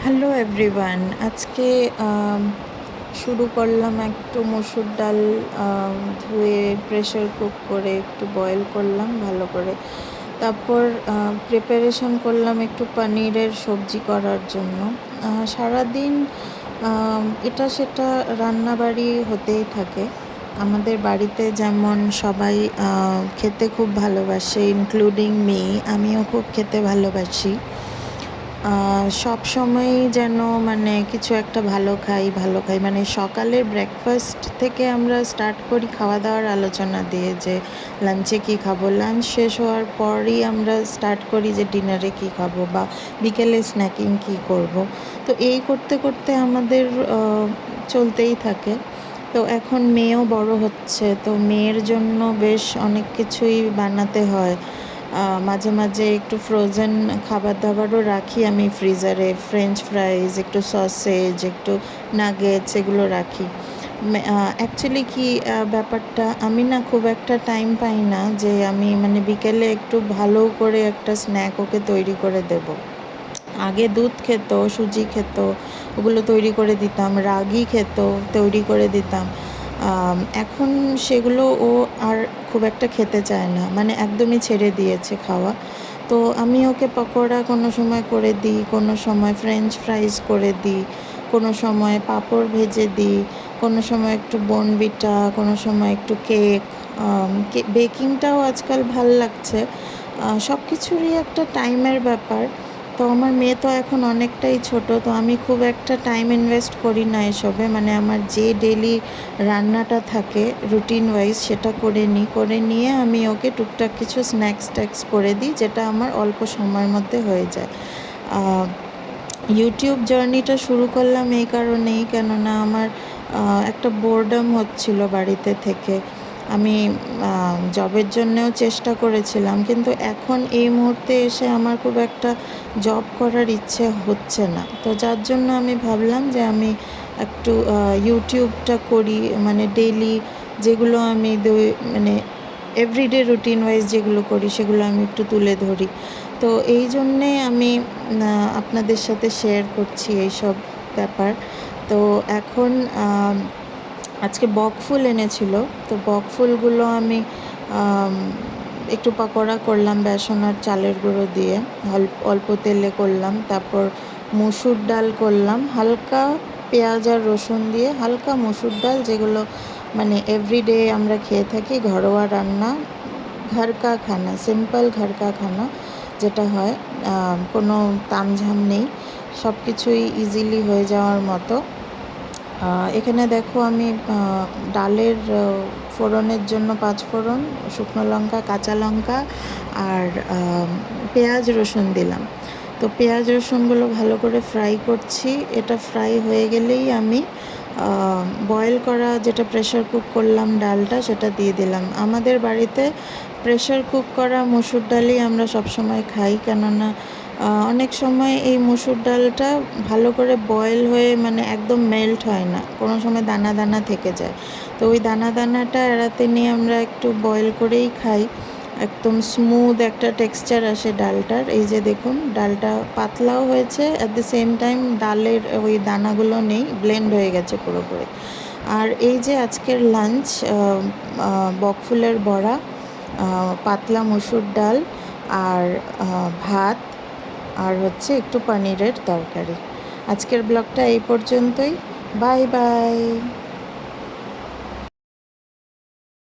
Hello everyone, আজকে শুরু করলাম একটু মসুর ডাল ধুয়ে প্রেশার কুক করে একটু বয়েল করলাম ভালো করে। তারপর প্রিপারেশন করলাম একটু পনিরের সবজি করার জন্য। সারাদিন এটা সেটা রান্নাবাড়ি হতেই থাকে আমাদের বাড়িতে। যেমন সবাই খেতে খুব ভালোবাসে, ইনক্লুডিং মি, আমিও খুব খেতে ভালোবাসি। সব সময়ই যেন মানে কিছু একটা ভালো খাই মানে সকালের ব্রেকফাস্ট থেকে আমরা স্টার্ট করি খাওয়া দাওয়ার আলোচনা দিয়ে, যে লাঞ্চে কী খাবো, লাঞ্চ শেষ হওয়ার পরই আমরা স্টার্ট করি যে ডিনারে কী খাবো বা বিকেলে স্ন্যাকিং কী করব। তো এই করতে করতে আমাদের চলতেই থাকে। তো এখন মেয়েও বড় হচ্ছে, তো মেয়ের জন্য বেশ অনেক কিছুই বানাতে হয়। মাঝে মাঝে একটু ফ্রোজেন খাবার দাবারও রাখি আমি ফ্রিজারে, ফ্রেঞ্চ ফ্রাইজ, একটু সসেজ, একটু নাগেটস, এগুলো রাখি। অ্যাকচুয়ালি কি ব্যাপারটা, আমি না খুব একটা টাইম পাই না যে আমি মানে বিকেলে একটু ভালো করে একটা স্ন্যাক ওকে তৈরি করে দেব। আগে দুধ খেত, সুজি খেত, ওগুলো তৈরি করে দিতাম, রাগি খেত, তৈরি করে দিতাম। এখন সেগুলো ও আর খুব একটা খেতে চায় না, মানে একদমই ছেড়ে দিয়েছে খাওয়া। তো আমি ওকে পকোড়া কোনো সময় করে দিই, কোনো সময় ফ্রেঞ্চ ফ্রাইজ করে দিই, কোনো সময় পাঁপড় ভেজে দিই, কোনো সময় একটু বোর্নভিটা, কোনো সময় একটু কেক। বেকিংটাও আজকাল ভাল লাগছে। সব কিছুরই একটা টাইমের ব্যাপার। তো আমার মেয়ে তো এখন অনেকটাই ছোট, তো আমি খুব একটা টাইম ইনভেস্ট করি না এসবে। মানে আমার যে ডেলি রান্নাটা থাকে রুটিন ওয়াইজ সেটা করে নিয়ে আমি ওকে টুকটাক কিছু স্ন্যাক্স ট্যাক্স করে দিই, যেটা আমার অল্প সময়ের মধ্যে হয়ে যায়। ইউটিউব জার্নিটা শুরু করলাম এই কারণেই, কেননা আমার একটা বোরডম হচ্ছিল বাড়িতে থেকে। আমি জবের জন্যেও চেষ্টা করেছিলাম, কিন্তু এখন এই মুহূর্তে এসে আমার খুব একটা জব করার ইচ্ছে হচ্ছে না। তো যার জন্য আমি ভাবলাম যে আমি একটু ইউটিউবটা করি, মানে ডেইলি যেগুলো আমি মানে এভরিডে রুটিন ওয়াইজ যেগুলো করি সেগুলো আমি একটু তুলে ধরি। তো এই জন্যে আমি আপনাদের সাথে শেয়ার করছি এইসব ব্যাপার। তো এখন আজকে বকফুল এনেছিল, তো বকফুলগুলো আমি একটু পকোড়া করলাম বেসন আর চালের গুঁড়ো দিয়ে, অল্প তেলে করলাম। তারপর মসুর ডাল করলাম হালকা পেঁয়াজ আর রসুন দিয়ে, হালকা মসুর ডাল, যেগুলো মানে এভরিডে আমরা খেয়ে থাকি, ঘরোয়া রান্না, ঘর কা খানা, সিম্পল ঘর কা খানা যেটা হয়, কোনো তামঝাম নেই, সব কিছুই ইজিলি হয়ে যাওয়ার মতো। এখানে দেখো আমি ডালের ফোড়নের জন্য 5 ফোড়ন, শুকনো লঙ্কা, কাঁচা লঙ্কা আর পেঁয়াজ রসুন দিলাম। তো পেঁয়াজ রসুনগুলো ভালো করে ফ্রাই করছি। এটা ফ্রাই হয়ে গেলেই আমি বয়েল করা যেটা প্রেশার কুক করলাম ডালটা সেটা দিয়ে দিলাম। আমাদের বাড়িতে প্রেশার কুক করা মসুর ডালই আমরা সবসময় খাই, কেননা অনেক সময় এই মসুর ডালটা ভালো করে বয়েল হয়ে মানে একদম মেল্ট হয় না, কোনো সময় দানা দানা থেকে যায়। তো ওই দানা দানাটা এড়াতে নিয়ে আমরা একটু বয়েল করেই খাই, একদম স্মুথ একটা টেক্সচার আসে ডালটার। এই যে দেখুন, ডালটা পাতলাও হয়েছে, অ্যাট দ্য সেম টাইম ডালের ওই দানাগুলো নেই, ব্লেন্ড হয়ে গেছে পুরোপুরি। আর এই যে আজকের লাঞ্চ, বকফুলের বড়া, পাতলা মসুর ডাল আর ভাত, আর হচ্ছে একটু পনিরের তরকারি। আজকের ব্লগটা এই পর্যন্তই। Bye bye.